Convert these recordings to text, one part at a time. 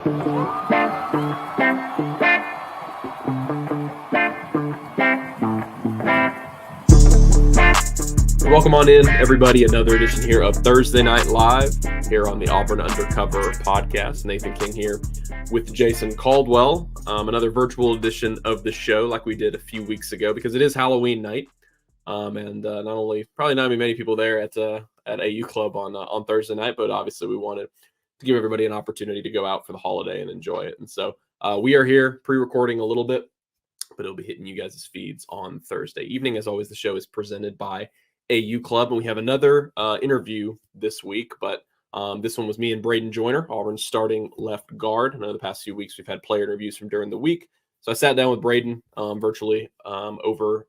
Welcome on in, everybody. Another edition here of Thursday Night Live here on the Auburn Undercover podcast. Nathan King here with Jason Caldwell. Another virtual edition of the show like we did a few weeks ago because it is Halloween night. And not only probably not many people there at AU Club on Thursday night, but obviously we wanted to give everybody an opportunity to go out for the holiday and enjoy it. And so we are here pre-recording a little bit, but it'll be hitting you guys' feeds on Thursday evening. As always, the show is presented by AU Club, and we have another interview this week, but this one was me and Bradyn Joiner, Auburn's starting left guard. I know the past few weeks we've had player interviews from during the week, so I sat down with Bradyn virtually over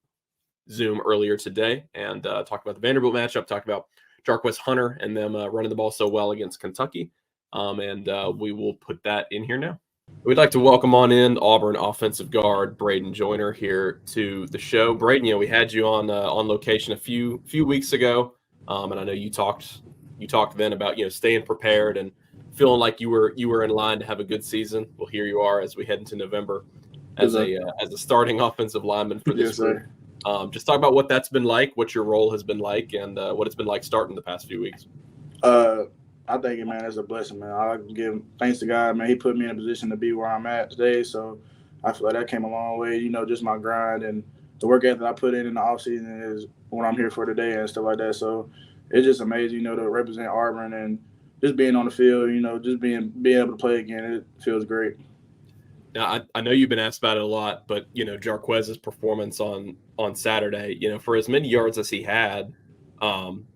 Zoom earlier today and talked about the Vanderbilt matchup, talked about Jarquez Hunter and them running the ball so well against Kentucky, and we will put that in here now. We'd like to welcome on in Auburn offensive guard Bradyn Joiner here to the show. Bradyn, we had you on location a few weeks ago, and I know you talked then about staying prepared and feeling like you were in line to have a good season. Well, here you are as we head into November as a starting offensive lineman for this group. Just talk about what that's been like, what your role has been like, and what it's been like starting the past few weeks. I think it, man, it's a blessing, man. I give thanks to God, man. He put me in a position to be where I'm at today. So I feel like that came a long way. Just my grind and the work ethic I put in the offseason is what I'm here for today and stuff like that. So it's just amazing, to represent Auburn and just being on the field, just being able to play again. It feels great. Now, I know you've been asked about it a lot, but, Jarquez's performance on Saturday, for as many yards as he had,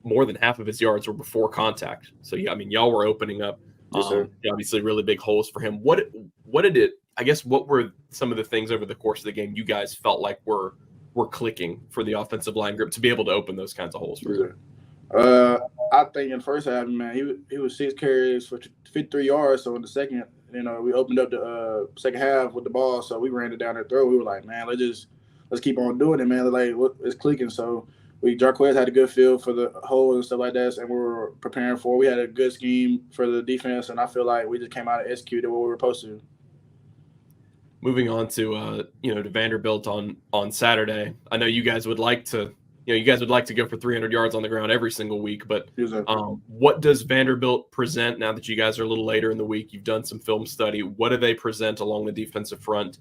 more than half of his yards were before contact. So, y'all were opening up obviously really big holes for him. What were some of the things over the course of the game you guys felt like were clicking for the offensive line group to be able to open those kinds of holes for him? I think in the first half, man, he was 6 carries for 53 yards. So in the second, we opened up the second half with the ball. So we ran it down their throat. We were like, man, let's keep on doing it, man. Like, it's clicking. So Jarquez had a good feel for the holes and stuff like that, and we were preparing for it. We had a good scheme for the defense, and I feel like we just came out and executed what we were supposed to. Moving on to to Vanderbilt on Saturday. I know you guys would like to go for 300 yards on the ground every single week, but what does Vanderbilt present now that you guys are a little later in the week? You've done some film study. What do they present along the defensive front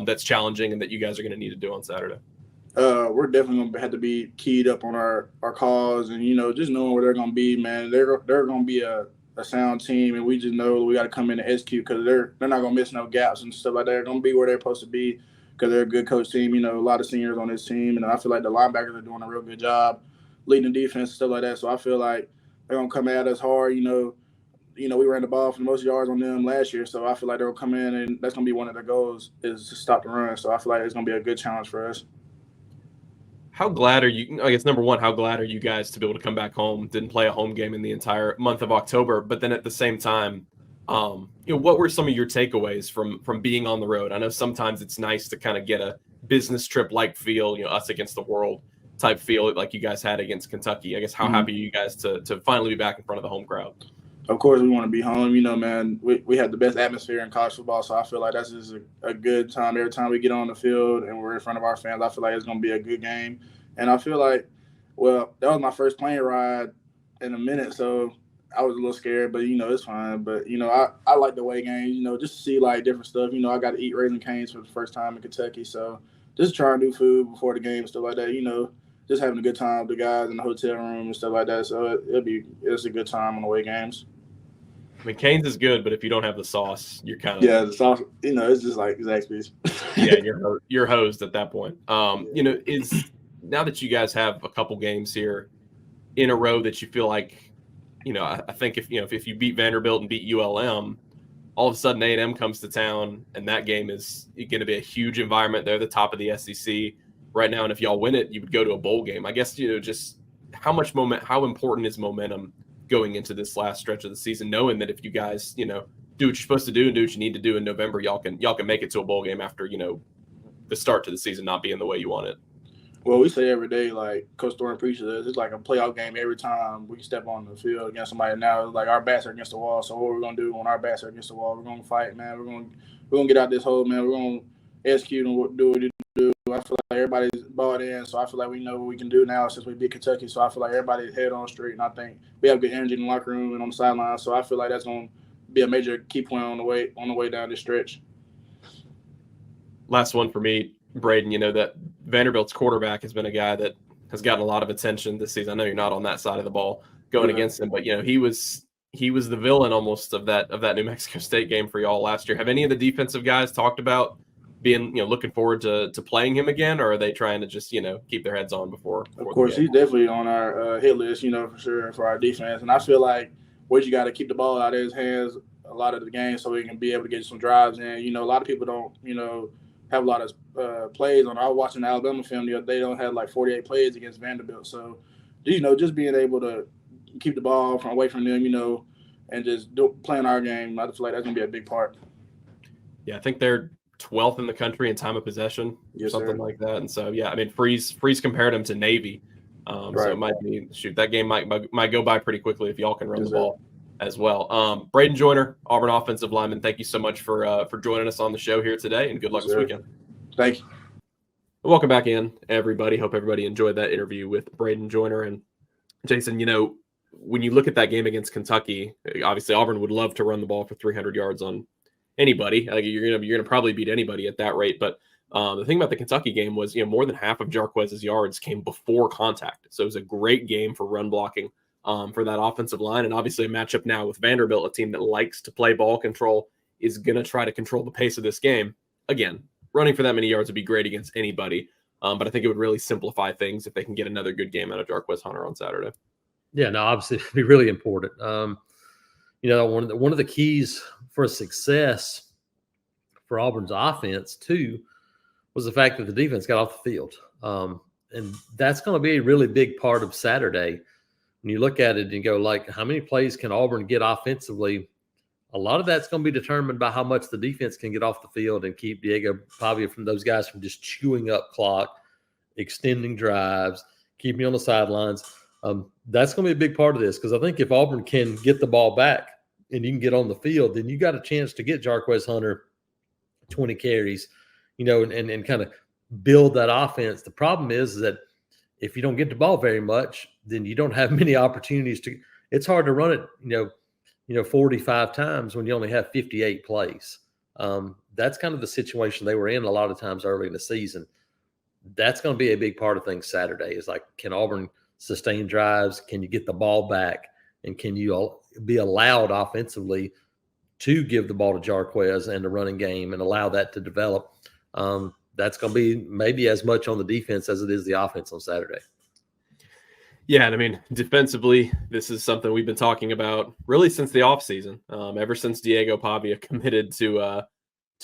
that's challenging and that you guys are going to need to do on Saturday? We're definitely going to have to be keyed up on our calls and, just knowing where they're going to be, man. They're going to be a sound team, and we just know we got to come in and execute because they're not going to miss no gaps and stuff like that. They're going to be where they're supposed to be because they're a good coach team. A lot of seniors on this team, and I feel like the linebackers are doing a real good job leading the defense and stuff like that. So I feel like they're going to come at us hard. We ran the ball for the most yards on them last year, so I feel like they'll come in, and that's going to be one of their goals is to stop the run. So I feel like it's going to be a good challenge for us. How glad are you? I guess number one, how glad are you guys to be able to come back home? Didn't play a home game in the entire month of October, but then at the same time, what were some of your takeaways from being on the road? I know sometimes it's nice to kind of get a business trip like feel, us against the world type feel like you guys had against Kentucky. I guess how happy are you guys to finally be back in front of the home crowd? Of course, we want to be home. Man, we have the best atmosphere in college football, so I feel like that's just a good time. Every time we get on the field and we're in front of our fans, I feel like it's going to be a good game. And I feel like, that was my first plane ride in a minute, so I was a little scared, but, it's fine. But, I like the away games, just to see, like, different stuff. I got to eat Raisin Cane's for the first time in Kentucky, so just trying new food before the game and stuff like that, just having a good time with the guys in the hotel room and stuff like that. So it's a good time on the away games. Cane's is good, but if you don't have the sauce, you're kind of the sauce. It's just like Zaxby's. Yeah, you're hosed at that point. Is now that you guys have a couple games here in a row that you feel like, I think if you beat Vanderbilt and beat ULM, all of a sudden A&M comes to town, and that game is going to be a huge environment. They're the top of the SEC right now, and if y'all win it, you would go to a bowl game. I guess just how important is momentum going into this last stretch of the season, knowing that if you guys, do what you're supposed to do and do what you need to do in November, y'all can make it to a bowl game after, the start to the season not being the way you want it. Well, we say every day, like Coach Thorne preaches us, it's like a playoff game every time we step on the field against somebody. Now, it's like our backs are against the wall. So what we're gonna do when our backs are against the wall? We're gonna fight, man. We're gonna get out this hole, man. We're gonna execute and do what we do. I feel like everybody's bought in, so I feel like we know what we can do now since we beat Kentucky. So I feel like everybody's head on straight, and I think we have good energy in the locker room and on the sideline. So I feel like that's gonna be a major key point on the way down this stretch. Last one for me, Bradyn. You know that Vanderbilt's quarterback has been a guy that has gotten a lot of attention this season. I know you're not on that side of the ball going against him, but you know he was the villain almost of that New Mexico State game for y'all last year. Have any of the defensive guys talked about being looking forward to playing him again, or are they trying to just keep their heads on before of course, he's definitely on our hit list, for sure, for our defense. And I feel like you got to keep the ball out of his hands a lot of the game so he can be able to get some drives in. A lot of people don't, have a lot of plays on. I was watching the Alabama film the other day. They don't have like 48 plays against Vanderbilt. So, just being able to keep the ball away from them, and just playing our game, I feel like that's going to be a big part. Yeah, I think they're 12th in the country in time of possession, or something like that. And so, yeah, I mean, Freeze compared him to Navy. Right. So it might be, that game might go by pretty quickly if y'all can run the ball as well. Bradyn Joiner, Auburn offensive lineman, thank you so much for joining us on the show here today, and good luck this weekend. Thank you. Welcome back in, everybody. Hope everybody enjoyed that interview with Bradyn Joiner. And Jason, when you look at that game against Kentucky, obviously Auburn would love to run the ball for 300 yards on anybody. Like you're gonna probably beat anybody at that rate. But the thing about the Kentucky game was, more than half of Jarquez's yards came before contact. So it was a great game for run blocking for that offensive line. And obviously a matchup now with Vanderbilt, a team that likes to play ball control, is going to try to control the pace of this game. Again, running for that many yards would be great against anybody. But I think it would really simplify things if they can get another good game out of Jarquez Hunter on Saturday. Yeah, no, obviously it'd be really important. One of the keys for success for Auburn's offense too was the fact that the defense got off the field. And that's going to be a really big part of Saturday. When you look at it and go, like, how many plays can Auburn get offensively? A lot of that's going to be determined by how much the defense can get off the field and keep Diego Pavia from those guys from just chewing up clock, extending drives, keeping on the sidelines. That's going to be a big part of this, because I think if Auburn can get the ball back and you can get on the field, then you got a chance to get Jarquez Hunter 20 carries, and kind of build that offense. The problem is that if you don't get the ball very much, then you don't have many opportunities to. It's hard to run it, 45 times when you only have 58 plays. That's kind of the situation they were in a lot of times early in the season. That's going to be a big part of things Saturday. Is like, can Auburn sustain drives? Can you get the ball back? And can you be allowed offensively to give the ball to Jarquez and the running game and allow that to develop? That's going to be maybe as much on the defense as it is the offense on Saturday. Yeah, and I mean, defensively, this is something we've been talking about really since the offseason, ever since Diego Pavia committed to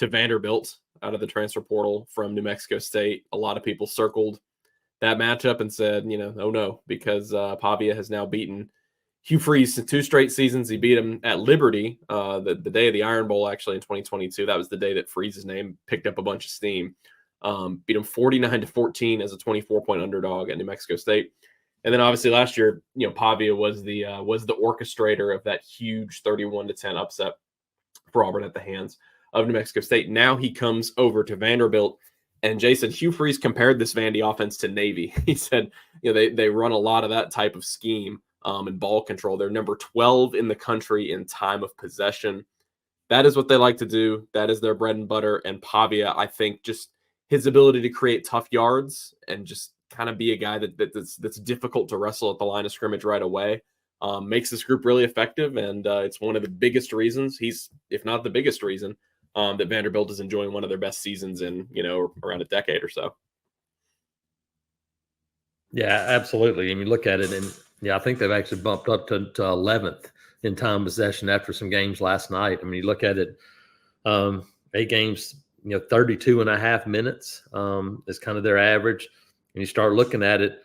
Vanderbilt out of the transfer portal from New Mexico State. A lot of people circled that matchup and said, oh no, because Pavia has now beaten Hugh Freeze in 2 straight seasons. He beat him at Liberty, the day of the Iron Bowl, actually, in 2022. That was the day that Freeze's name picked up a bunch of steam. Beat him 49-14 as a 24-point underdog at New Mexico State. And then obviously last year, Pavia was the orchestrator of that huge 31-10 upset for Auburn at the hands of New Mexico State. Now he comes over to Vanderbilt, and Jason, Hugh Freeze compared this Vandy offense to Navy. He said, they run a lot of that type of scheme and ball control. They're number 12 in the country in time of possession. That is what they like to do. That is their bread and butter. And Pavia, I think, just his ability to create tough yards and just kind of be a guy that's difficult to wrestle at the line of scrimmage right away, makes this group really effective. And it's one of the biggest reasons, if not the biggest reason, that Vanderbilt is enjoying one of their best seasons in, around a decade or so. Yeah, absolutely. And you look at it, and I think they've actually bumped up to 11th in time possession after some games last night. I mean, you look at it, 8 games, 32 and a half minutes is kind of their average. And you start looking at it,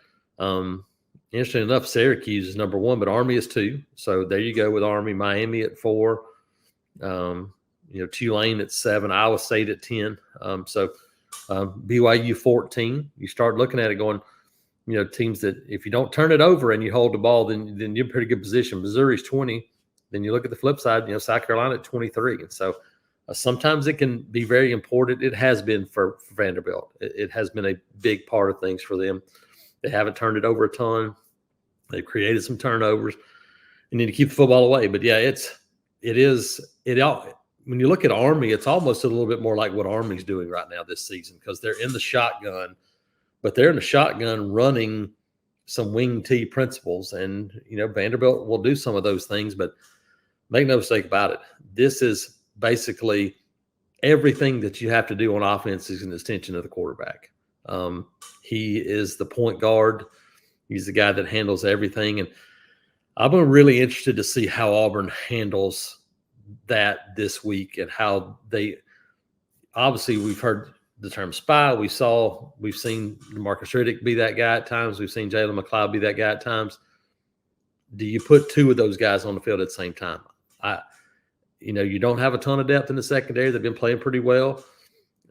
interesting enough, Syracuse is number 1, but Army is 2. So there you go with Army. Miami at 4, Tulane at 7, Iowa State at 10. BYU 14. You start looking at it going, teams that if you don't turn it over and you hold the ball, then you're in a pretty good position. Missouri's 20. Then you look at the flip side, South Carolina at 23. And so sometimes it can be very important. It has been for Vanderbilt. It has been a big part of things for them. They haven't turned it over a ton. They've created some turnovers. You need to keep the football away. But yeah, when you look at Army, it's almost a little bit more like what Army's doing right now this season, because they're in the shotgun, but they're in the shotgun running some wing T principles. And, Vanderbilt will do some of those things, but make no mistake about it. This is basically everything that you have to do on offense is an extension of the quarterback. He is the point guard. He's the guy that handles everything. And I'm really interested to see how Auburn handles that this week, and how they obviously, we've heard the term spy. We've seen Marcus Riddick be that guy at times. We've seen Jalen McLeod be that guy at times. Do you put two of those guys on the field at the same time? You don't have a ton of depth in the secondary. They've been playing pretty well.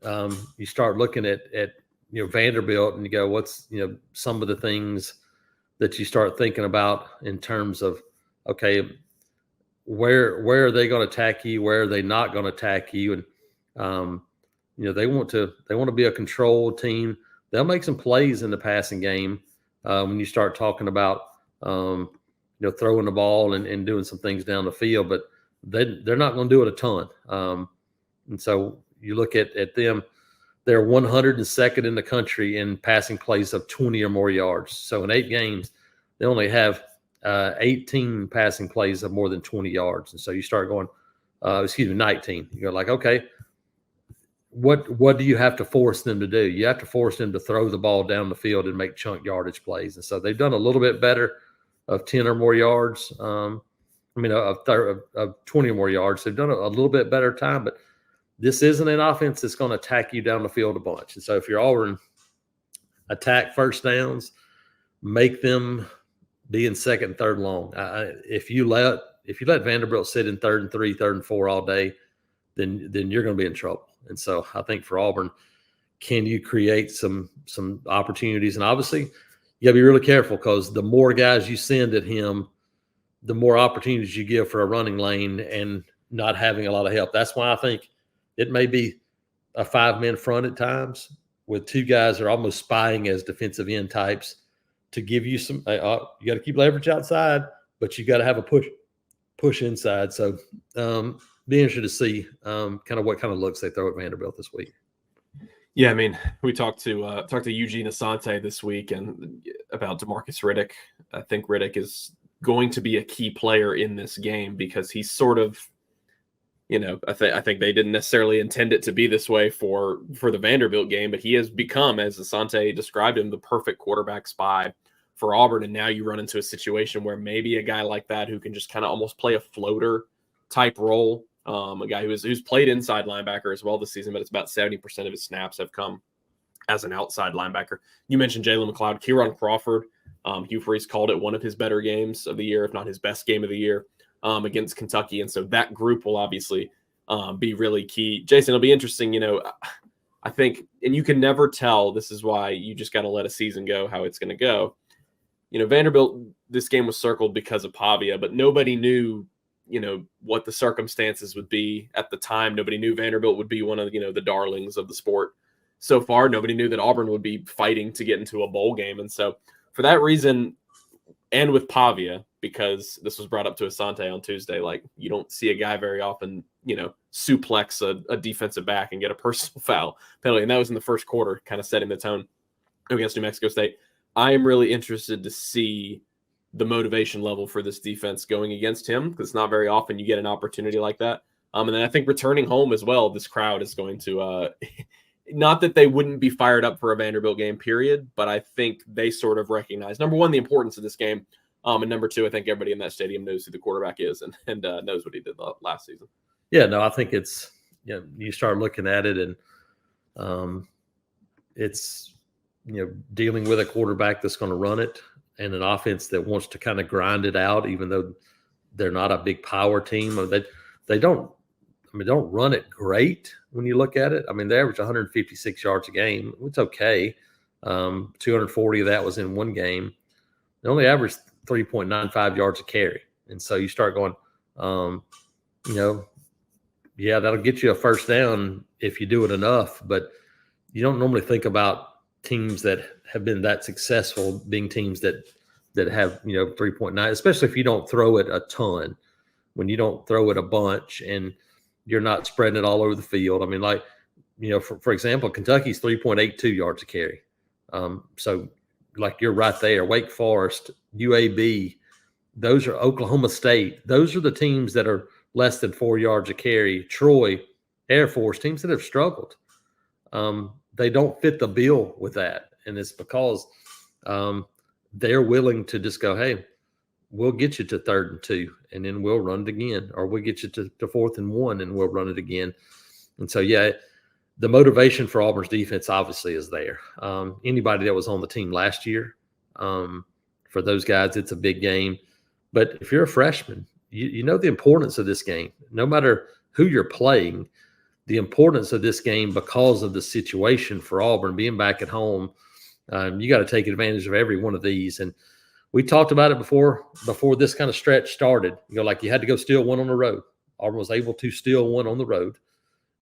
You start looking at Vanderbilt, and you go, what's some of the things that you start thinking about in terms of, okay, where are they going to attack you? Where are they not going to attack you? And they want to be a controlled team. They'll make some plays in the passing game when you start talking about throwing the ball and doing some things down the field, but they're not going to do it a ton. And so you look at them, they're 102nd in the country in passing plays of 20 or more yards. So in 8 games, they only have 18 passing plays of more than 20 yards. And so you start going, 19. You go like, okay, what do you have to force them to do? You have to force them to throw the ball down the field and make chunk yardage plays. And so they've done a little bit better of 10 or more yards. Of 20 or more yards. They've done a little bit better time, but this isn't an offense that's going to attack you down the field a bunch. And so if you're Auburn, attack first downs, make them be in second and third long. If you let Vanderbilt sit in 3rd and 3, 3rd and 4 all day, then you're going to be in trouble. And so I think for Auburn, can you create some opportunities? And obviously, you got to be really careful, because the more guys you send at him, the more opportunities you give for a running lane and not having a lot of help. That's why I think it may be a 5-man front at times with 2 guys that are almost spying as defensive end types to give you some. You got to keep leverage outside, but you got to have a push inside. So be interested to see kind of what kind of looks they throw at Vanderbilt this week. Yeah, I mean, we talked to Eugene Asante this week and about DeMarcus Riddick. I think Riddick is going to be a key player in this game, because he's sort of, I think they didn't necessarily intend it to be this way for the Vanderbilt game, but he has become, as Asante described him, the perfect quarterback spy for Auburn. And now you run into a situation where maybe a guy like that, who can just kind of almost play a floater type role, a guy who's played inside linebacker as well this season, but it's about 70% of his snaps have come as an outside linebacker. You mentioned Jalen McLeod, Kieran Crawford. Hugh Freeze called it one of his better games of the year, if not his best game of the year, against Kentucky. And so that group will obviously be really key. Jason, it'll be interesting. I think, and you can never tell, this is why you just got to let a season go, how it's going to go. Vanderbilt, this game was circled because of Pavia, but nobody knew, what the circumstances would be at the time. Nobody knew Vanderbilt would be one of, the darlings of the sport so far. Nobody knew that Auburn would be fighting to get into a bowl game. And so for that reason, and with Pavia, because this was brought up to Asante on Tuesday, like, you don't see a guy very often, suplex a defensive back and get a personal foul penalty. And that was in the first quarter, kind of setting the tone against New Mexico State. I am really interested to see the motivation level for this defense going against him, because it's not very often you get an opportunity like that. And then I think returning home as well, this crowd is going to not that they wouldn't be fired up for a Vanderbilt game, period, but I think they sort of recognize, number one, the importance of this game. And number two, I think everybody in that stadium knows who the quarterback is and knows what he did last season. Yeah, no, I think it's, you start looking at it, and it's, dealing with a quarterback that's going to run it, and an offense that wants to kind of grind it out, even though they're not a big power team. They don't run it great when you look at it. I mean, they average 156 yards a game. It's okay. 240 of that was in one game. They only averaged 3.95 yards a carry. And so you start going, yeah, that'll get you a first down if you do it enough. But you don't normally think about teams that have been that successful being teams that have, 3.9, especially if you don't throw it a ton. When you don't throw it a bunch and you're not spreading it all over the field. I mean, like, for example, Kentucky's 3.82 yards a carry. So, like, you're right there. Wake Forest, UAB, those are Oklahoma State. Those are the teams that are less than 4 yards a carry. Troy, Air Force, teams that have struggled. They don't fit the bill with that. And it's because they're willing to just go, hey, we'll get you to 3rd and 2, and then we'll run it again. Or we'll get you to 4th and 1, and we'll run it again. And so, yeah, the motivation for Auburn's defense obviously is there. Anybody that was on the team last year, for those guys, it's a big game. But if you're a freshman, you know the importance of this game. No matter who you're playing, the importance of this game because of the situation for Auburn being back at home, you got to take advantage of every one of these. And we talked about it before this kind of stretch started. Like you had to go steal one on the road. Auburn was able to steal one on the road.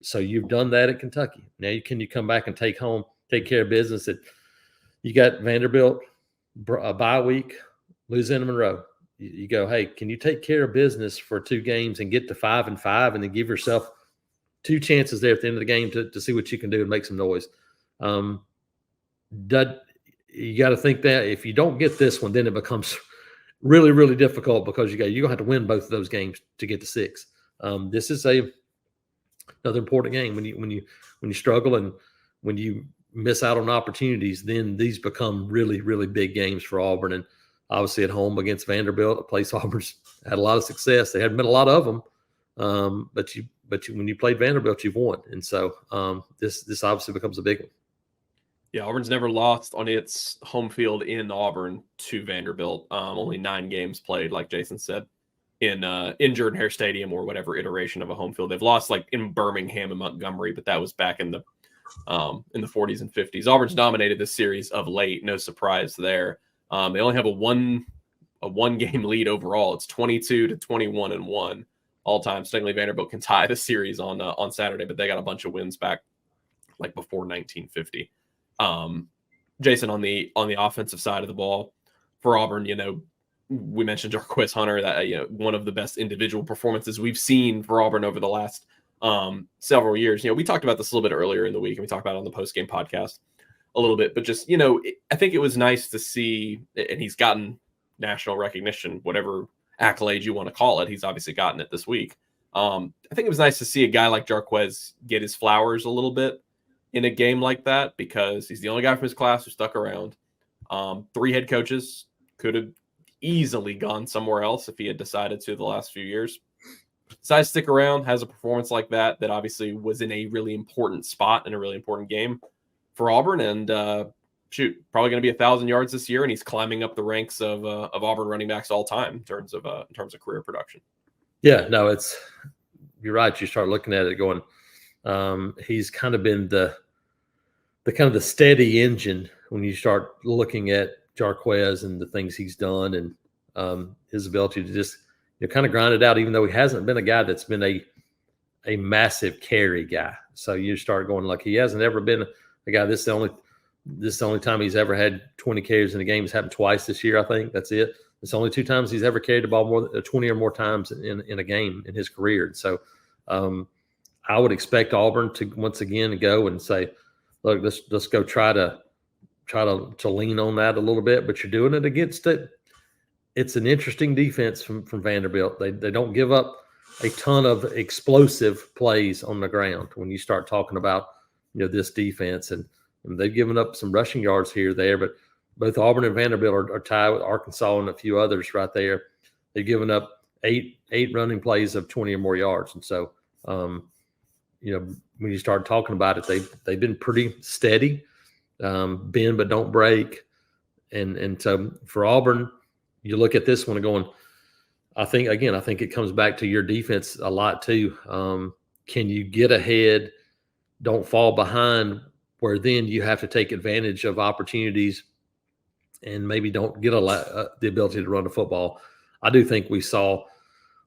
So you've done that at Kentucky. Now can you come back and take care of business? That you got Vanderbilt, a bye week, Louisiana Monroe. You go, hey, can you take care of business for 2 games and get to 5-5 and then give yourself 2 chances there at the end of the game to see what you can do and make some noise? You got to think that if you don't get this one, then it becomes really, really difficult because you're going to have to win both of those games to get to 6. This is another important game. When you struggle and when you miss out on opportunities, then these become really, really big games for Auburn. And obviously at home against Vanderbilt, a place Auburn's had a lot of success. There hadn't been a lot of them, but when you played Vanderbilt, you've won. And so this obviously becomes a big one. Yeah, Auburn's never lost on its home field in Auburn to Vanderbilt. Only 9 games played, like Jason said, in Jordan-Hare Stadium or whatever iteration of a home field. They've lost like in Birmingham and Montgomery, but that was back in the 40s and 50s. Auburn's dominated this series of late. No surprise there. They only have a one game lead overall. It's 22-21-1 all time. Technically, Vanderbilt can tie the series on Saturday, but they got a bunch of wins back like before 1950. Jason, on the offensive side of the ball for Auburn, we mentioned Jarquez Hunter, that one of the best individual performances we've seen for Auburn over the last several years. We talked about this a little bit earlier in the week, and we talked about it on the post-game podcast a little bit, but just, I think it was nice to see, and he's gotten national recognition, whatever accolade you want to call it. He's obviously gotten it this week. I think it was nice to see a guy like Jarquez get his flowers a little bit in a game like that, because he's the only guy from his class who stuck around. 3 head coaches could have easily gone somewhere else if he had decided to the last few years. Decides to stick around, has a performance like that obviously was in a really important spot in a really important game for Auburn, and probably going to be 1,000 yards this year, and he's climbing up the ranks of Auburn running backs all time in terms of career production. Yeah, no, you're right. You start looking at it going, he's kind of been the kind of the steady engine when you start looking at Jarquez and the things he's done, and his ability to just kind of grind it out, even though he hasn't been a guy that's been a massive carry guy. So you start going, like, he hasn't ever been a guy. This is the only time he's ever had 20 carries in a game. It's happened twice this year, I think. That's it. It's only 2 times he's ever carried the ball more than 20 or more times in a game in his career. And so I would expect Auburn to once again go and say, look, let's go try to lean on that a little bit, but you're doing it against it. It's an interesting defense from Vanderbilt. They don't give up a ton of explosive plays on the ground when you start talking about this defense, and they've given up some rushing yards here or there, but both Auburn and Vanderbilt are tied with Arkansas and a few others right there. They've given up eight running plays of 20 or more yards, and so when you start talking about it, they've been pretty steady, bend but don't break, and so for Auburn, you look at this one and going, I think it comes back to your defense a lot too. Can you get ahead? Don't fall behind where then you have to take advantage of opportunities and maybe don't get the ability to run the football. I do think we saw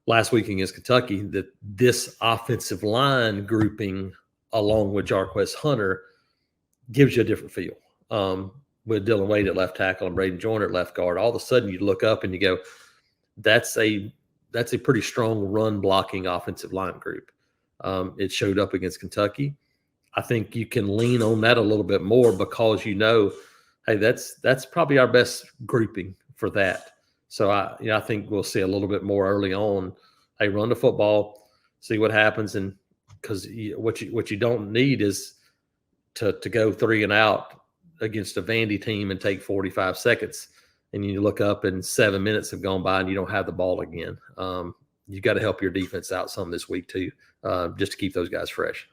last week against Kentucky that this offensive line grouping along with Jarquez Hunter gives you a different feel. With Dylan Wade at left tackle and Bradyn Joiner at left guard, all of a sudden you look up and you go, that's a pretty strong run blocking offensive line group. It showed up against Kentucky. I think you can lean on that a little bit more because hey, that's probably our best grouping for that. So I think we'll see a little bit more early on. Hey, run the football, see what happens, and because what you don't need is to go 3 and out against a Vandy team and take 45 seconds, and you look up and 7 minutes have gone by and you don't have the ball again. You got to help your defense out some this week too, just to keep those guys fresh.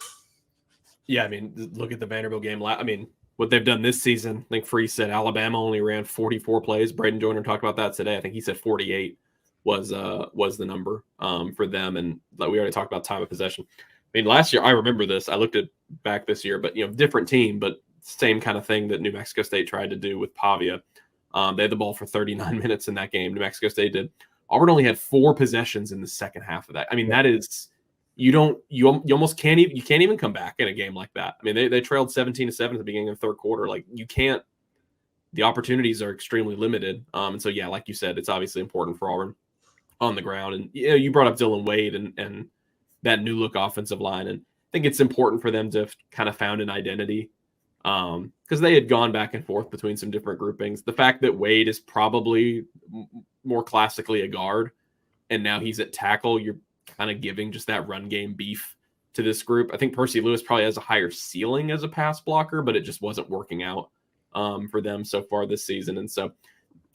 Yeah, I mean, look at the Vanderbilt game. I mean, what they've done this season, I think Free said Alabama only ran 44 plays. Bradyn Joiner talked about that today. I think he said 48 was the number for them. And like we already talked about time of possession. I mean, last year, I remember this. I looked at back this year, but, different team, but same kind of thing that New Mexico State tried to do with Pavia. They had the ball for 39 minutes in that game. New Mexico State did. Auburn only had 4 possessions in the second half of that. I mean, that is – you almost can't even come back in a game like that. I mean, they trailed 17-7 at the beginning of the third quarter. Like, you can't – the opportunities are extremely limited. And so, yeah, like you said, it's obviously important for Auburn on the ground. And, you brought up Dylan Wade and that new look offensive line. And I think it's important for them to kind of found an identity because they had gone back and forth between some different groupings. The fact that Wade is probably more classically a guard and now he's at tackle, you're kind of giving just that run game beef to this group. I think Percy Lewis probably has a higher ceiling as a pass blocker, but it just wasn't working out for them so far this season. And so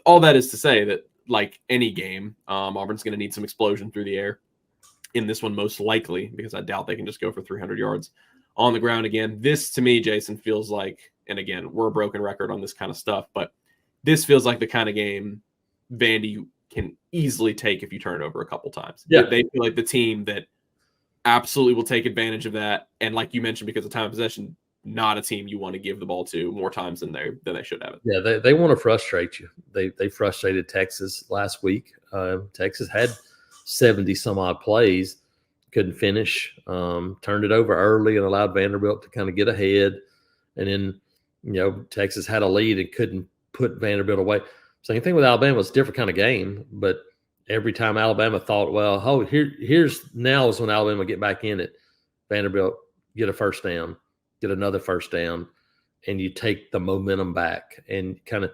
all that is to say that, like any game, Auburn's going to need some explosion through the air in this one, most likely, because I doubt they can just go for 300 yards on the ground again. This, to me, Jason, feels like, and again, we're a broken record on this kind of stuff, but this feels like the kind of game Vandy can easily take if you turn it over a couple times. Yeah. They feel like the team that absolutely will take advantage of that. And like you mentioned, because of time of possession, not a team you want to give the ball to more times than they should have it. Yeah, they want to frustrate you. They frustrated Texas last week. Texas had 70 some odd plays, couldn't finish, turned it over early and allowed Vanderbilt to kind of get ahead. And then, Texas had a lead and couldn't put Vanderbilt away. Same thing with Alabama. It's a different kind of game, but every time Alabama thought, well, here's now is when Alabama get back in it. Vanderbilt get a first down, get another first down, and you take the momentum back. And kind of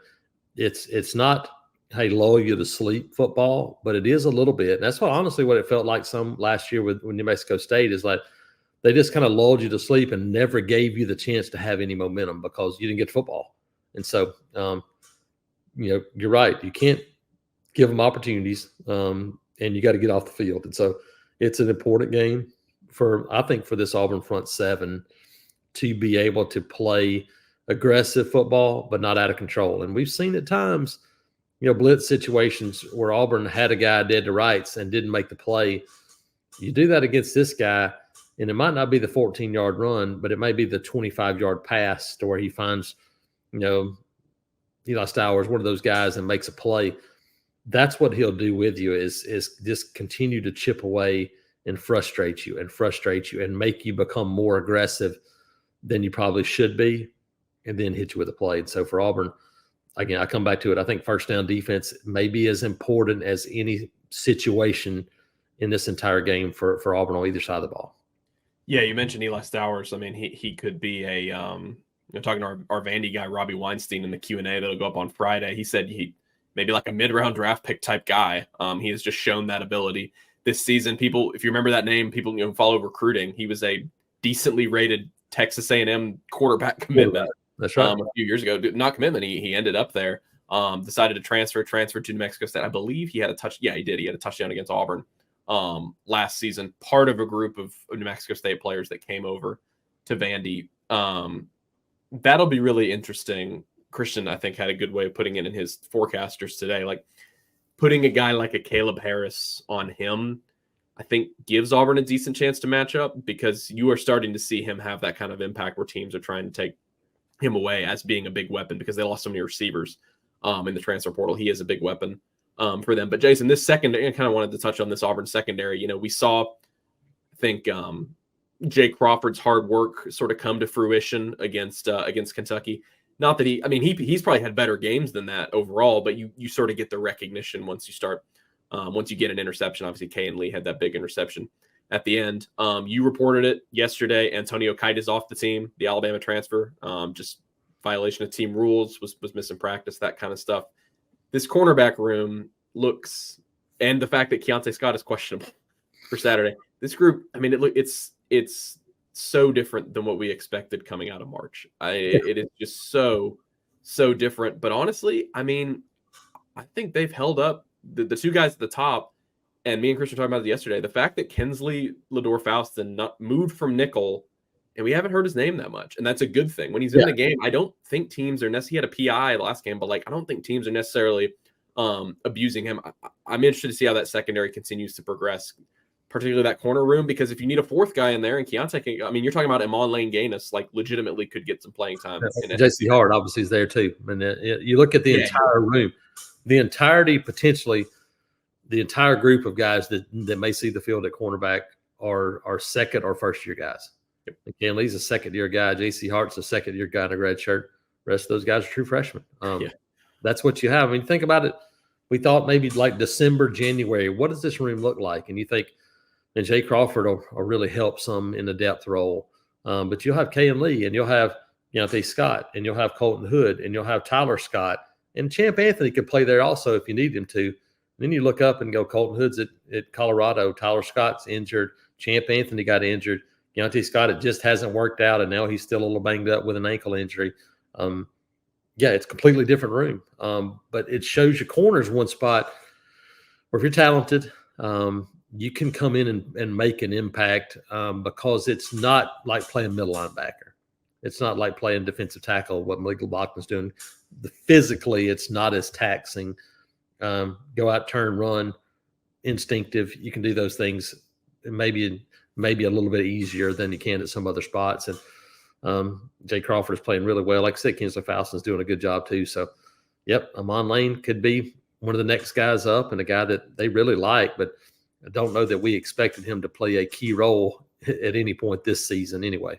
it's not, hey, lull you to sleep football, but it is a little bit. And that's honestly what it felt like some last year with New Mexico State is like they just kind of lulled you to sleep and never gave you the chance to have any momentum because you didn't get football. And so, you're right. You can't give them opportunities, and you got to get off the field. And so it's an important game I think for this Auburn front seven to be able to play aggressive football, but not out of control. And we've seen at times, blitz situations where Auburn had a guy dead to rights and didn't make the play. You do that against this guy, and it might not be the 14-yard run, but it may be the 25-yard pass to where he finds, Eli Stowers, one of those guys, and makes a play. That's what he'll do with you is just continue to chip away and frustrate you and make you become more aggressive than you probably should be, and then hit you with a play. And so for Auburn, again, I come back to it. I think first down defense may be as important as any situation in this entire game for Auburn on either side of the ball. Yeah, you mentioned Eli Stowers. I mean, he could be a talking to our Vandy guy, Robbie Weinstein, in the Q&A that'll go up on Friday. He said he maybe like a mid-round draft pick type guy. He has just shown that ability this season. People, if you remember that name, people follow recruiting. He was a decently rated Texas A&M quarterback commitment. That's right. A few years ago, not commitment. He ended up there. Decided to transfer to New Mexico State. I believe he had a touch. Yeah, he did. He had a touchdown against Auburn last season. Part of a group of New Mexico State players that came over to Vandy. That'll be really interesting. Christian, I think, had a good way of putting it in his forecasters today. Like putting a guy like a Caleb Harris on him, I think gives Auburn a decent chance to match up because you are starting to see him have that kind of impact where teams are trying to take him away as being a big weapon because they lost so many receivers in the transfer portal. He is a big weapon for them. But Jason, this secondary, I kind of wanted to touch on this Auburn secondary. You know, we saw, I think, Jay Crawford's hard work sort of come to fruition against Kentucky. Not that he's probably had better games than that overall, but you sort of get the recognition once you start, once you get an interception. Obviously, Kay and Lee had that big interception at the end. You reported it yesterday. Antonio Kite is off the team, the Alabama transfer. Just violation of team rules, was missing practice, that kind of stuff. This cornerback room looks, and the fact that Keontae Scott is questionable for Saturday. This group, I mean, it's so different than what we expected coming out of March. It is just so different. But honestly, I mean, I think they've held up the two guys at the top. And me and Chris were talking about it yesterday. The fact that Kinsley Lador-Faustin moved from nickel, and we haven't heard his name that much, and that's a good thing. When he's in the game, I don't think teams are necessarily. He had a PI last game, but I don't think teams are necessarily abusing him. I'm interested to see how that secondary continues to progress, particularly that corner room, because if you need a fourth guy in there, and Keontae can, I mean, you're talking about Amon Lane Gaines, legitimately could get some playing time. J.C. Hart obviously is there too. I mean, you look at the entire room, the entirety potentially. The entire group of guys that may see the field at cornerback are second or first year guys. Yep. Ken Lee's a second year guy. J.C. Hart's a second year guy in a grad shirt. The rest of those guys are true freshmen. That's what you have. I mean, think about it. We thought maybe like December, January, what does this room look like? And you think, and Jay Crawford will really help some in the depth role. But you'll have Kay and Lee, and you'll have Keontae Scott, and you'll have Colton Hood, and you'll have Tyler Scott. And Champ Anthony could play there also if you need him to. Then you look up and go, Colton Hood's at Colorado. Tyler Scott's injured. Champ Anthony got injured. Keontae Scott, it just hasn't worked out, and now he's still a little banged up with an ankle injury. It's a completely different room. But it shows your corners one spot where if you're talented, you can come in and make an impact because it's not like playing middle linebacker. It's not like playing defensive tackle, what Malik Bachman's doing. Physically, it's not as taxing. Go out, turn, run, instinctive. You can do those things maybe a little bit easier than you can at some other spots. And Jay Crawford is playing really well. Like I said, Kinsley Faustin's doing a good job too. So, Amon Lane could be one of the next guys up and a guy that they really like, but I don't know that we expected him to play a key role at any point this season anyway.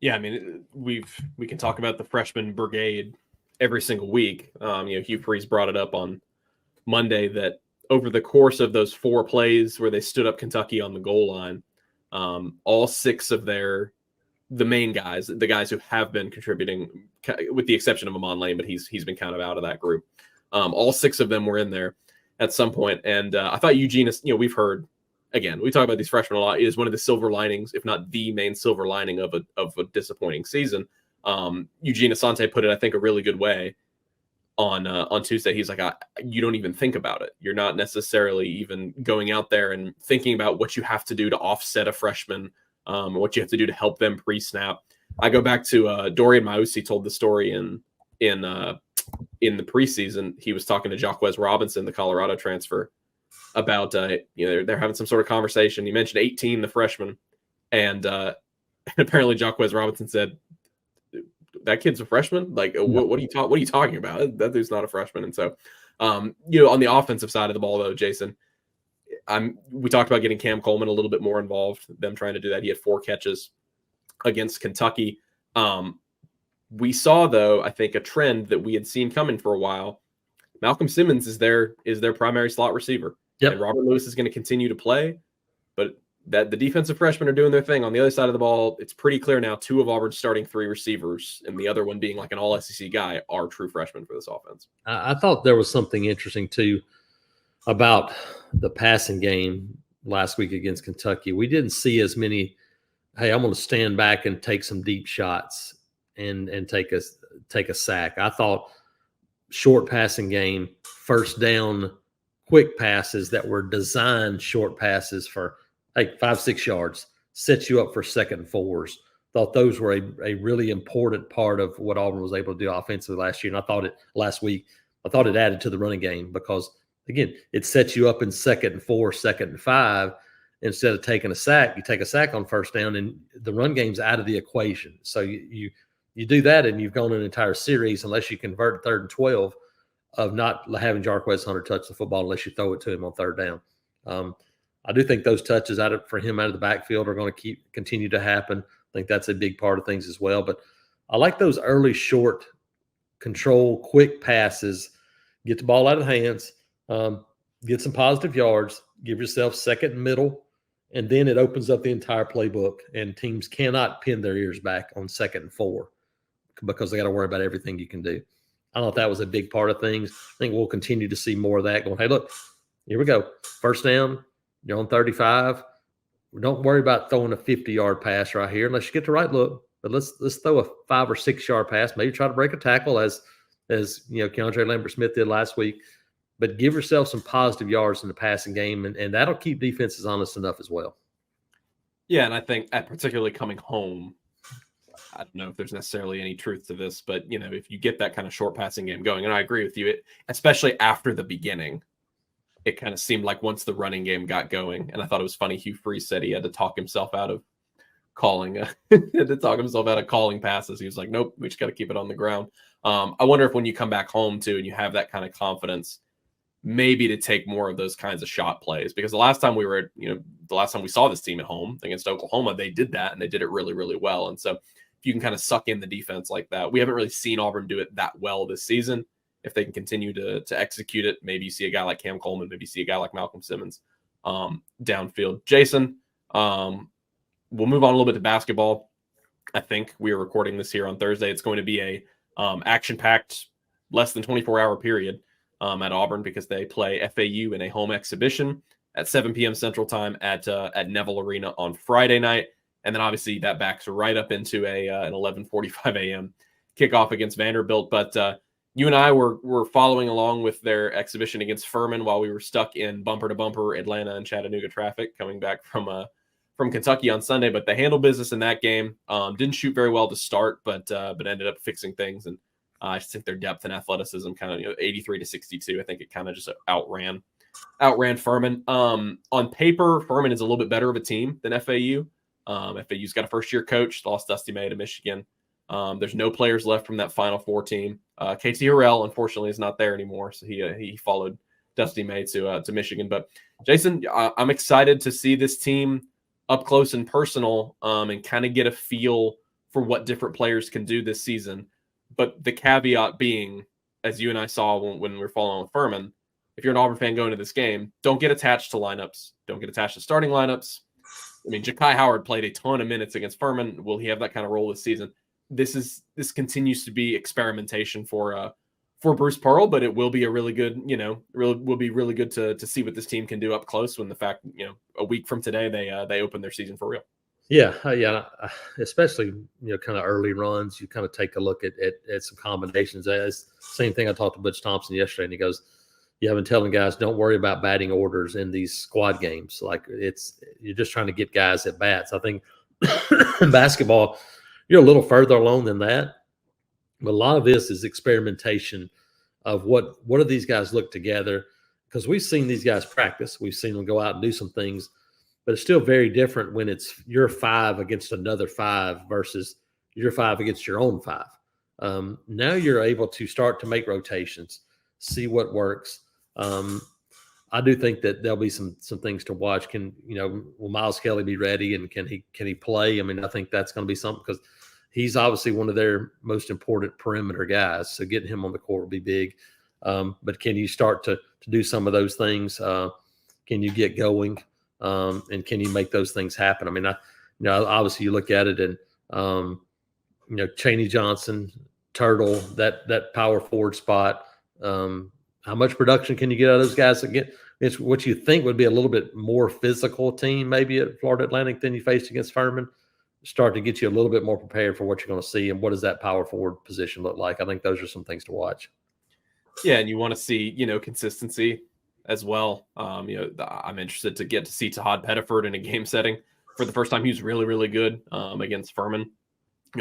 Yeah, I mean, we can talk about the freshman brigade every single week. Hugh Freeze brought it up on Monday that over the course of those 4 plays where they stood up Kentucky on the goal line, all 6 of the main guys, the guys who have been contributing, with the exception of Amon Lane, but he's been kind of out of that group. All 6 of them were in there at some point. And I thought Eugene, we've heard, again, we talk about these freshmen a lot, is one of the silver linings, if not the main silver lining of a disappointing season. Eugene Asante put it, I think, a really good way on Tuesday. He's like, you don't even think about it. You're not necessarily even going out there and thinking about what you have to do to offset a freshman, what you have to do to help them pre-snap. I go back to Dorian Mausi told the story in the preseason. He was talking to Jacquez Robinson, the Colorado transfer, about they're having some sort of conversation. He mentioned 18, the freshman, and apparently Jacquez Robinson said, that kid's a freshman? Like, what are you talking about? That dude's not a freshman. And so, on the offensive side of the ball, though, Jason, we talked about getting Cam Coleman a little bit more involved, them trying to do that. He had 4 catches against Kentucky. We saw, though, I think a trend that we had seen coming for a while. Malcolm Simmons is their primary slot receiver. Yep. And Robert Lewis is going to continue to play, but that the defensive freshmen are doing their thing. On the other side of the ball, it's pretty clear now 2 of Auburn's starting 3 receivers, and the other one being like an all-SEC guy, are true freshmen for this offense. I thought there was something interesting, too, about the passing game last week against Kentucky. We didn't see as many, hey, I'm going to stand back and take some deep shots and take a sack. I thought short passing game, first down, quick passes that were designed short passes for 5-6 yards, set you up for 2nd and 4s. Thought those were a really important part of what Auburn was able to do offensively last year. And I thought it added to the running game because, again, it sets you up in 2nd and 4, 2nd and 5. instead of taking a sack, you take a sack on first down, and the run game's out of the equation. So you do that, and you've gone an entire series, unless you convert 3rd and 12, of not having Jarquez Hunter touch the football unless you throw it to him on 3rd down. I do think those touches for him out of the backfield are going to continue to happen. I think that's a big part of things as well. But I like those early short control, quick passes, get the ball out of the hands, get some positive yards, give yourself second and middle, and then it opens up the entire playbook, and teams cannot pin their ears back on 2nd and 4 because they got to worry about everything you can do. I thought that was a big part of things. I think we'll continue to see more of that going, hey, look, here we go. First down, you're on 35. Don't worry about throwing a 50-yard pass right here unless you get the right look. But let's throw a 5 or 6-yard pass. Maybe try to break a tackle as Keandre Lambert-Smith did last week. But give yourself some positive yards in the passing game, and that'll keep defenses honest enough as well. Yeah, and I think particularly coming home, I don't know if there's necessarily any truth to this, but, if you get that kind of short passing game going, and I agree with you, especially after the beginning, it kind of seemed like once the running game got going, and I thought it was funny, Hugh Freeze said he had to talk himself out of calling passes. He was like, nope, we just got to keep it on the ground. I wonder if when you come back home too, and you have that kind of confidence, maybe to take more of those kinds of shot plays, because the last time we saw this team at home against Oklahoma, they did that and they did it really, really well. And so if you can kind of suck in the defense like that, we haven't really seen Auburn do it that well this season. If they can continue to execute it, maybe you see a guy like Cam Coleman, maybe you see a guy like Malcolm Simmons downfield. Jason, we'll move on a little bit to basketball. I think we are recording this here on Thursday. It's going to be a action-packed, less than 24-hour period at Auburn, because they play FAU in a home exhibition at 7 p.m. Central Time at Neville Arena on Friday night. And then obviously that backs right up into an 11:45 a.m. kickoff against Vanderbilt. But you and I were following along with their exhibition against Furman while we were stuck in bumper-to-bumper Atlanta and Chattanooga traffic coming back from Kentucky on Sunday. But they handled business in that game. Didn't shoot very well to start, but ended up fixing things. And I think their depth and athleticism kind of 83-62. I think it kind of just outran Furman. On paper, Furman is a little bit better of a team than FAU. FAU's got a first-year coach, lost Dusty May to Michigan. There's no players left from that Final Four team. KT Harrell, unfortunately, is not there anymore, so he followed Dusty May to Michigan. But Jason, I'm excited to see this team up close and personal, and kind of get a feel for what different players can do this season. But the caveat being, as you and I saw when we were following with Furman, if you're an Auburn fan going to this game, don't get attached to lineups. Don't get attached to starting lineups. I mean, Ja'Kai Howard played a ton of minutes against Furman. Will he have that kind of role this season? This continues to be experimentation for Bruce Pearl, but it will be a really good, will be really good to see what this team can do up close when the fact, a week from today, they open their season for real. Yeah. Especially, kind of early runs, you kind of take a look at some combinations. Same thing I talked to Butch Thompson yesterday, and he goes, I've been telling guys, don't worry about batting orders in these squad games. Like you're just trying to get guys at bats. I think in basketball, you're a little further along than that. But a lot of this is experimentation of what do these guys look together, because we've seen these guys practice. We've seen them go out and do some things, but it's still very different when it's your 5 against another 5 versus your 5 against your own 5. Now you're able to start to make rotations, see what works. I do think that there'll be some things to watch. Will Miles Kelly be ready, and can he play? I mean, I think that's going to be something, because he's obviously one of their most important perimeter guys. So getting him on the court will be big. But can you start to do some of those things? Can you get going? And can you make those things happen? I mean, obviously you look at it and, Chaney Johnson, Turtle, that power forward spot. How much production can you get out of those guys? Again, it's what you think would be a little bit more physical team maybe at Florida Atlantic than you faced against Furman. Start to get you a little bit more prepared for what you're going to see, and what does that power forward position look like? I think those are some things to watch. Yeah, and you want to see, consistency as well. I'm interested to get to see Tahad Pettiford in a game setting for the first time. He was really, really good against Furman.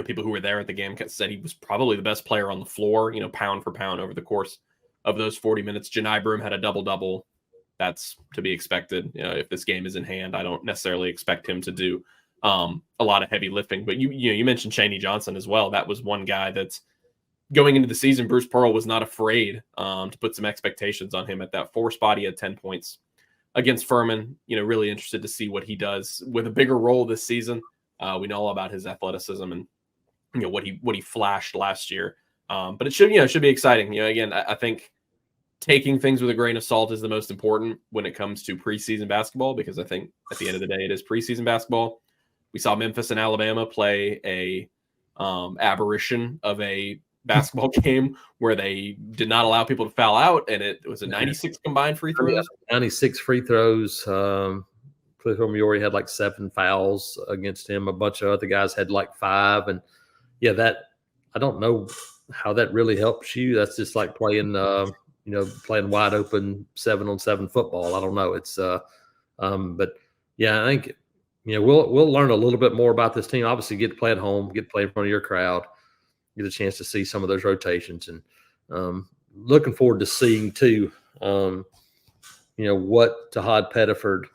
People who were there at the game said he was probably the best player on the floor, pound for pound over the course of those 40 minutes. Janai Broom had a double-double that's to be expected. If this game is in hand, I don't necessarily expect him to do a lot of heavy lifting. But you mentioned Chaney Johnson as well. That was one guy that's going into the season. Bruce Pearl was not afraid to put some expectations on him at that 4 spot. He had 10 points against Furman. Really interested to see what he does with a bigger role this season. We know all about his athleticism and what he flashed last year. But it should be exciting. Again, I think taking things with a grain of salt is the most important when it comes to preseason basketball, because I think at the end of the day, it is preseason basketball. We saw Memphis and Alabama play a aberration of a basketball game where they did not allow people to foul out, and it was a 96 combined free throws. 96 free throws. Cliff Omiori had like 7 fouls against him. A bunch of other guys had like 5, and that I don't know how that really helps you. That's just like playing, playing wide open 7-on-7 football. I don't know. It's, but I think, we'll learn a little bit more about this team. Obviously, get to play at home, get to play in front of your crowd, get a chance to see some of those rotations, and looking forward to seeing too, what Tahad Pettiford,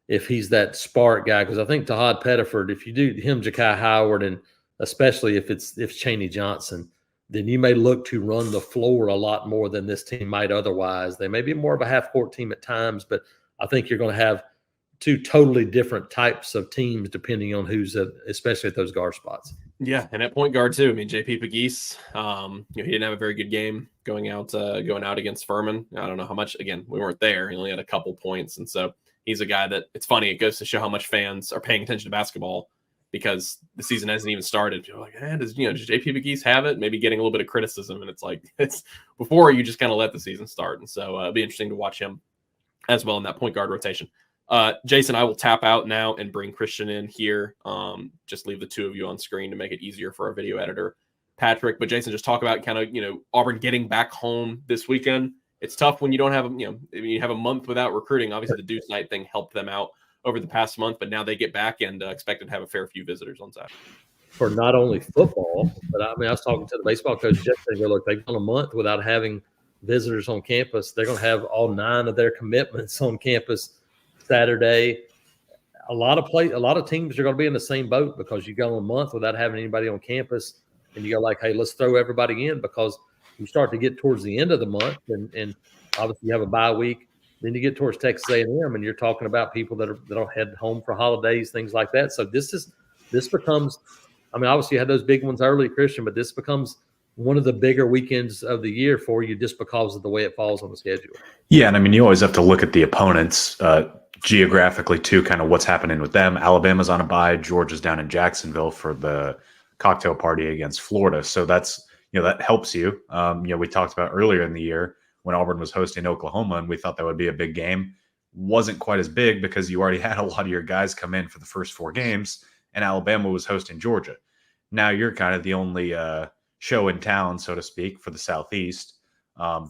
if he's that spark guy, because I think Tahad Pettiford, if you do him, Ja'Kai Howard, and especially if Chaney Johnson, then you may look to run the floor a lot more than this team might otherwise. They may be more of a half-court team at times, but I think you're going to have 2 totally different types of teams depending on who's especially at those guard spots. Yeah, and at point guard too. I mean, JP Pegues, he didn't have a very good game going out against Furman. I don't know how much. Again, we weren't there. He only had a couple points, and so he's a guy that, it's funny. It goes to show how much fans are paying attention to basketball, because the season hasn't even started. You're like, does JP Pegues have it? Maybe getting a little bit of criticism, and it's before you just kind of let the season start. And so it'll be interesting to watch him as well in that point guard rotation. Jason, I will tap out now and bring Christian in here. Just leave the 2 of you on screen to make it easier for our video editor, Patrick. But Jason, just talk about kind of, Auburn getting back home this weekend. It's tough when you don't have, you have a month without recruiting. Obviously, the Deuce Night thing helped them out over the past month, but now they get back and expected to have a fair few visitors on Saturday. For not only football, but I was talking to the baseball coach yesterday. Look, they've gone a month without having visitors on campus. They're going to have all 9 of their commitments on campus Saturday. A lot of teams are going to be in the same boat, because you go a month without having anybody on campus, and you go like, hey, let's throw everybody in, because you start to get towards the end of the month, and obviously you have a bye week. Then you get towards Texas A&M, and you're talking about people that'll head home for holidays, things like that. So this becomes, obviously you had those big ones early, Christian, but this becomes one of the bigger weekends of the year for you, just because of the way it falls on the schedule. Yeah, and you always have to look at the opponents geographically too, kind of what's happening with them. Alabama's on a bye. Georgia's down in Jacksonville for the cocktail party against Florida. So that's, that helps you. We talked about earlier in the year when Auburn was hosting Oklahoma, and we thought that would be a big game. Wasn't quite as big because you already had a lot of your guys come in for the first 4 games, and Alabama was hosting Georgia. Now you're kind of the only show in town, so to speak, for the Southeast.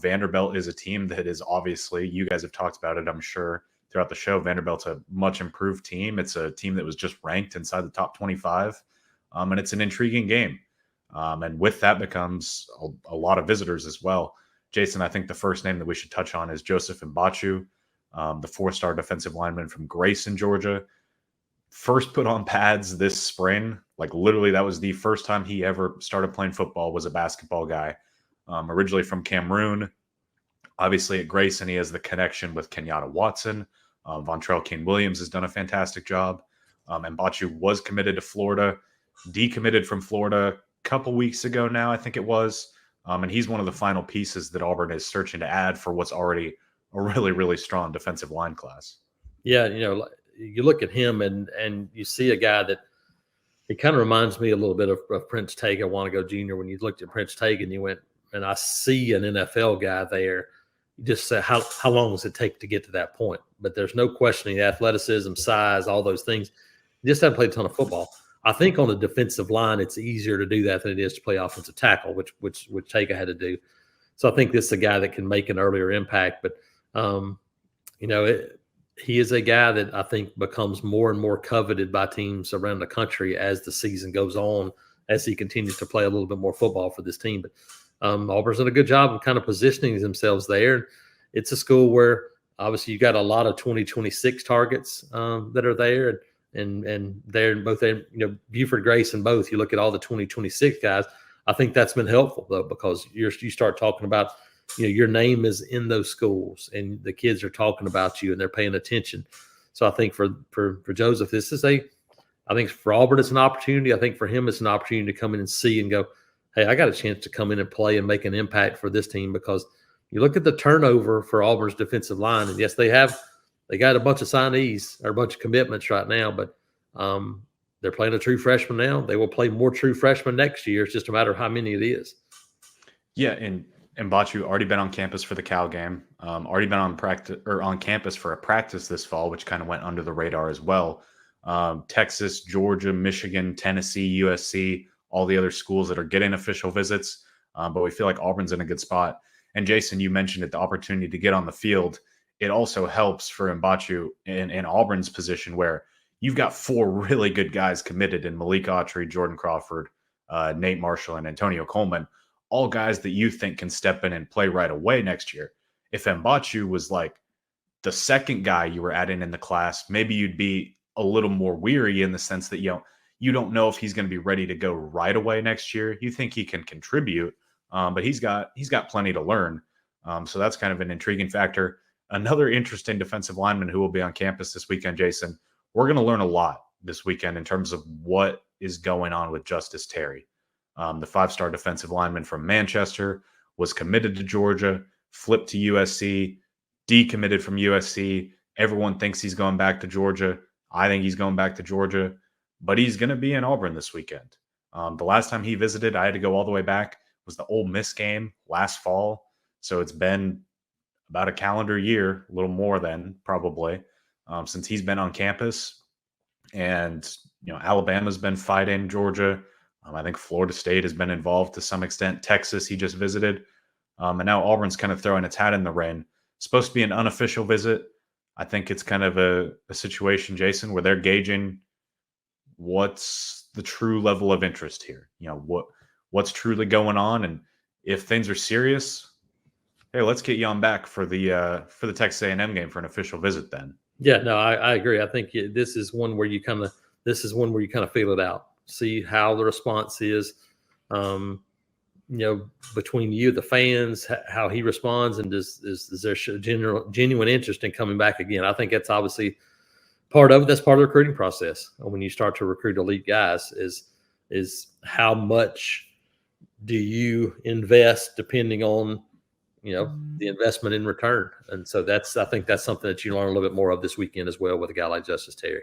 Vanderbilt is a team that is, obviously, you guys have talked about it, I'm sure, throughout the show. Vanderbilt's a much improved team. It's a team that was just ranked inside the top 25, and it's an intriguing game. And with that becomes a lot of visitors as well. Jason, I think the first name that we should touch on is Joseph Mbachu, the 4-star defensive lineman from Grayson, Georgia. First put on pads this spring. Like, literally, that was the first time he ever started playing football, was a basketball guy. Originally from Cameroon. Obviously, at Grayson, he has the connection with Kenyatta Watson. Vontrell King-Williams has done a fantastic job. Mbachu was committed to Florida, decommitted from Florida a couple weeks ago now, I think it was. And he's one of the final pieces that Auburn is searching to add for what's already a really, really strong defensive line class. Yeah, you look at him and you see a guy that it kind of reminds me a little bit of Prince Tega, Wannago Jr. When you looked at Prince Tega and you went, and I see an NFL guy there, you just say, how long does it take to get to that point? But there's no questioning athleticism, size, all those things. He just hasn't played a ton of football. I think on the defensive line, it's easier to do that than it is to play offensive tackle, which Tega had to do. So I think this is a guy that can make an earlier impact. But, he is a guy that I think becomes more and more coveted by teams around the country as the season goes on, as he continues to play a little bit more football for this team. But Auburn's done a good job of kind of positioning themselves there. It's a school where Obviously, you got a lot of 2026 targets that are there, and they're both, Buford, Grace, and both. You look at all the 2026 guys. I think that's been helpful though, because you start talking about, your name is in those schools, and the kids are talking about you, and they're paying attention. So I think for Joseph, I think for Auburn, it's an opportunity. I think for him, it's an opportunity to come in and see and go, hey, I got a chance to come in and play and make an impact for this team, because you look at the turnover for Auburn's defensive line, and yes, they got a bunch of signees or a bunch of commitments right now, but they're playing a true freshman now. They will play more true freshmen next year. It's just a matter of how many it is. Yeah, and Mbachu already been on campus for the Cal game. Already been on campus for a practice this fall, which kind of went under the radar as well. Texas, Georgia, Michigan, Tennessee, USC, all the other schools that are getting official visits. But we feel like Auburn's in a good spot. And Jason, you mentioned it, the opportunity to get on the field. It also helps for Mbachu in Auburn's position, where you've got 4 really good guys committed in Malik Autry, Jordan Crawford, Nate Marshall, and Antonio Coleman, all guys that you think can step in and play right away next year. If Mbachu was like the second guy you were adding in the class, maybe you'd be a little more weary in the sense that, you don't know if he's going to be ready to go right away next year. You think he can contribute, but he's got plenty to learn. So that's kind of an intriguing factor. Another interesting defensive lineman who will be on campus this weekend, Jason. We're going to learn a lot this weekend in terms of what is going on with Justice Terry. The 5-star defensive lineman from Manchester was committed to Georgia, flipped to USC, decommitted from USC. Everyone thinks he's going back to Georgia. I think he's going back to Georgia, but he's going to be in Auburn this weekend. The last time he visited, I had to go all the way back, was the Ole Miss game last fall. So it's been about a calendar year, a little more than probably, since he's been on campus. And, Alabama's been fighting Georgia. I think Florida State has been involved to some extent. Texas, he just visited. And now Auburn's kind of throwing its hat in the ring. Supposed to be an unofficial visit. I think it's kind of a situation, Jason, where they're gauging what's the true level of interest here. What's truly going on. And if things are serious, hey, let's get you on back for the Texas A&M game for an official visit then. Yeah, no, I agree. I think this is one where you kind of feel it out, see how the response is, between you, the fans, how he responds, and is there genuine interest in coming back again? I think that's obviously part of the recruiting process. When you start to recruit elite guys, is how much do you invest depending on the investment in return. And so I think that's something that you learn a little bit more of this weekend as well with a guy like Justice Terry.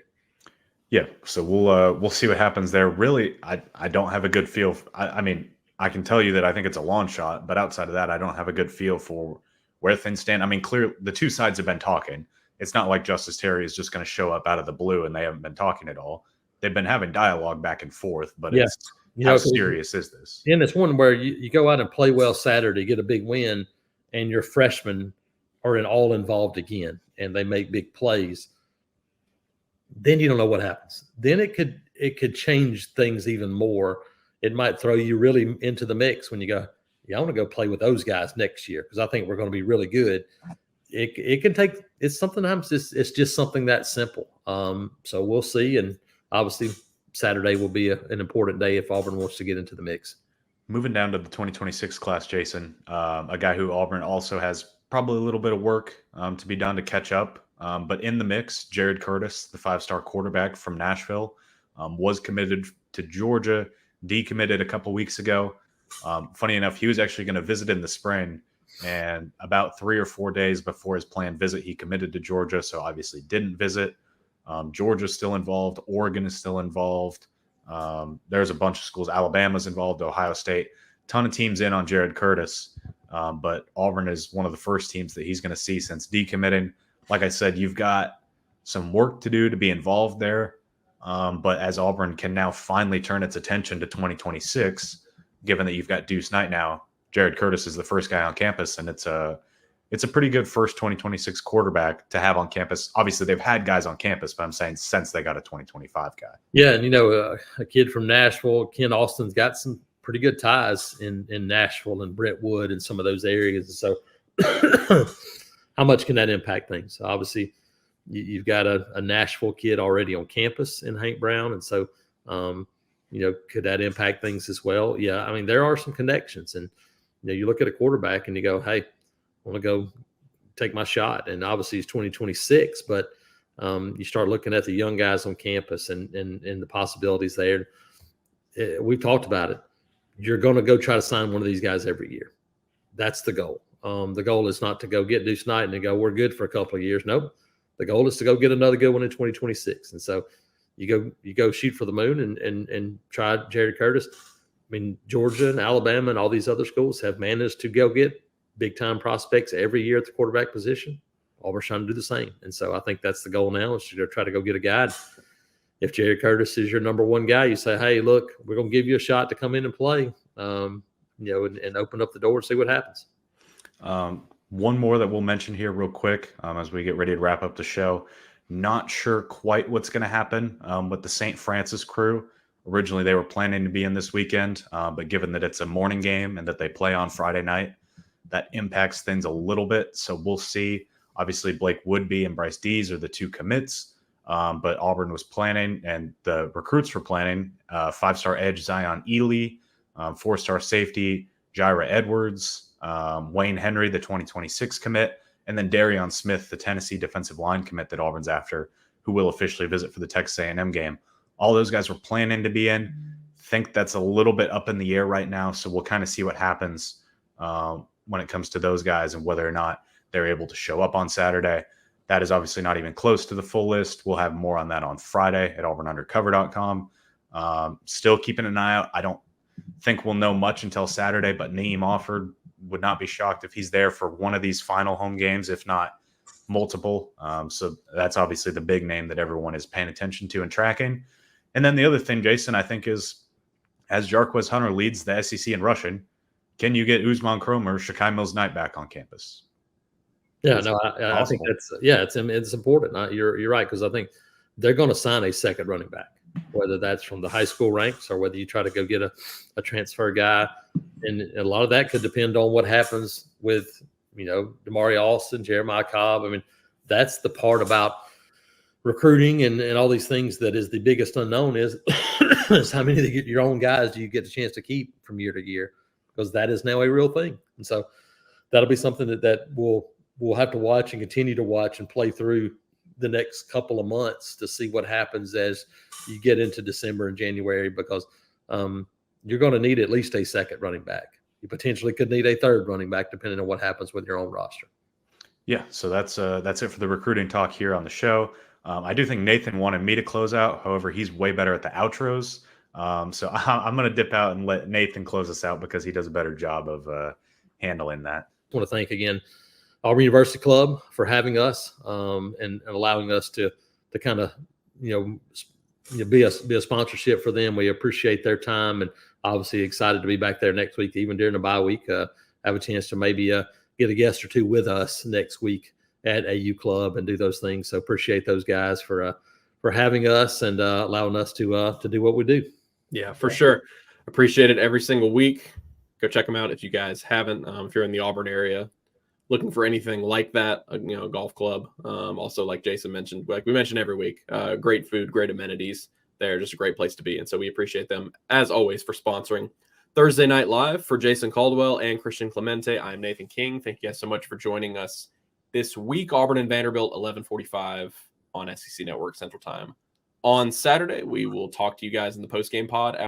Yeah. So we'll see what happens there. Really, I don't have a good feel. I mean, I can tell you that I think it's a long shot, but outside of that, I don't have a good feel for where things stand. I mean, clearly the two sides have been talking. It's not like Justice Terry is just going to show up out of the blue and they haven't been talking at all. They've been having dialogue back and forth, but it's how serious is this? And it's one where you go out and play well Saturday, get a big win, and your freshmen are all involved again, and they make big plays. Then you don't know what happens. Then it could change things even more. It might throw you really into the mix when you go, I want to go play with those guys next year because I think we're going to be really good. It can take. It's sometimes it's just something that simple. So we'll see, and obviously Saturday will be an important day if Auburn wants to get into the mix. Moving down to the 2026 class, Jason, a guy who Auburn also has probably a little bit of work to be done to catch up. But in the mix, Jared Curtis, the 5-star quarterback from Nashville, was committed to Georgia, decommitted a couple weeks ago. Funny enough, he was actually going to visit in the spring, and about 3 or 4 days before his planned visit, he committed to Georgia, so obviously didn't visit. Georgia's still involved. Oregon is still involved. There's a bunch of schools. Alabama's involved, Ohio State. Ton of teams in on Jared Curtis, but Auburn is one of the first teams that he's going to see since decommitting. Like I said, you've got some work to do to be involved there, but as Auburn can now finally turn its attention to 2026, given that you've got Deuce Knight now, Jared Curtis is the first guy on campus, and it's a pretty good first 2026 quarterback to have on campus. Obviously, they've had guys on campus, but I'm saying since they got a 2025 guy. Yeah, and a kid from Nashville, Ken Austin's got some pretty good ties in Nashville and Brentwood and some of those areas. So how much can that impact things? Obviously, you've got a Nashville kid already on campus in Hank Brown, and so could that impact things as well? Yeah, I mean, there are some connections, and you look at a quarterback and you go, hey, I want to go take my shot, and obviously it's 2026, but you start looking at the young guys on campus and the possibilities there. We've talked about it. You're going to go try to sign one of these guys every year. That's the goal. The goal is not to go get Deuce Knight and go, we're good for a couple of years. Nope. The goal is to go get another good one in 2026. And so you go shoot for the moon and try Jared Curtis. I mean, Georgia and Alabama and all these other schools have managed to go get big-time prospects every year at the quarterback position. Auburn's trying to do the same. And so I think that's the goal now, is to try to go get a guy. If Jared Curtis is your number one guy, you say, hey, look, we're going to give you a shot to come in and play, and open up the door and see what happens. One more that we'll mention here real quick as we get ready to wrap up the show. Not sure quite what's going to happen with the St. Francis crew. Originally, they were planning to be in this weekend, but given that it's a morning game and that they play on Friday night, that impacts things a little bit. So we'll see. Obviously, Blake Woodby and Bryce Dees are the two commits, but Auburn was planning, and the recruits were planning, 5-star edge Zion Ely, 4-star safety Jaira Edwards, Wayne Henry, the 2026 commit, and then Darion Smith, the Tennessee defensive line commit that Auburn's after, who will officially visit for the Texas A&M game. All those guys were planning to be in. Think that's a little bit up in the air right now, so we'll kind of see what happens when it comes to those guys and whether or not they're able to show up on Saturday. That is obviously not even close to the full list. We'll have more on that on Friday at auburnundercover.com. Still keeping an eye out. I don't think we'll know much until Saturday, but Naeem Offord, would not be shocked if he's there for one of these final home games, if not multiple. So that's obviously the big name that everyone is paying attention to and tracking. And then the other thing, Jason, I think is, as Jarquez Hunter leads the SEC in rushing, can you get Usman Cromer, Shakai Mills-Knight back on campus? Yeah, no, I think it's important. You're right, because I think they're going to sign a second running back, whether that's from the high school ranks or whether you try to go get a transfer guy. And a lot of that could depend on what happens with, Damari Alston, Jeremiah Cobb. I mean, that's the part about recruiting and all these things that is the biggest unknown is how many of your own guys do you get the chance to keep from year to year, because that is now a real thing. And so that'll be something that we'll have to watch and continue to watch and play through the next couple of months to see what happens as you get into December and January, because you're going to need at least a second running back. You potentially could need a third running back depending on what happens with your own roster. Yeah, so that's it for the recruiting talk here on the show. I do think Nathan wanted me to close out. However, he's way better at the outros. So I'm going to dip out and let Nathan close us out because he does a better job of handling that. I want to thank again Auburn University Club for having us and allowing us to kind of be a sponsorship for them. We appreciate their time, and obviously excited to be back there next week, even during the bye week. Have a chance to maybe get a guest or two with us next week at AU Club and do those things. So appreciate those guys for having us and allowing us to do what we do. Yeah, for sure. Appreciate it every single week. Go check them out if you guys haven't. If you're in the Auburn area, looking for anything like that, a golf club. Also, like Jason mentioned, like we mention every week, great food, great amenities. They're just a great place to be. And so we appreciate them, as always, for sponsoring Thursday Night Live. For Jason Caldwell and Christian Clemente, I'm Nathan King. Thank you guys so much for joining us this week. Auburn and Vanderbilt, 11:45 on SEC Network Central Time. On Saturday, we will talk to you guys in the postgame pod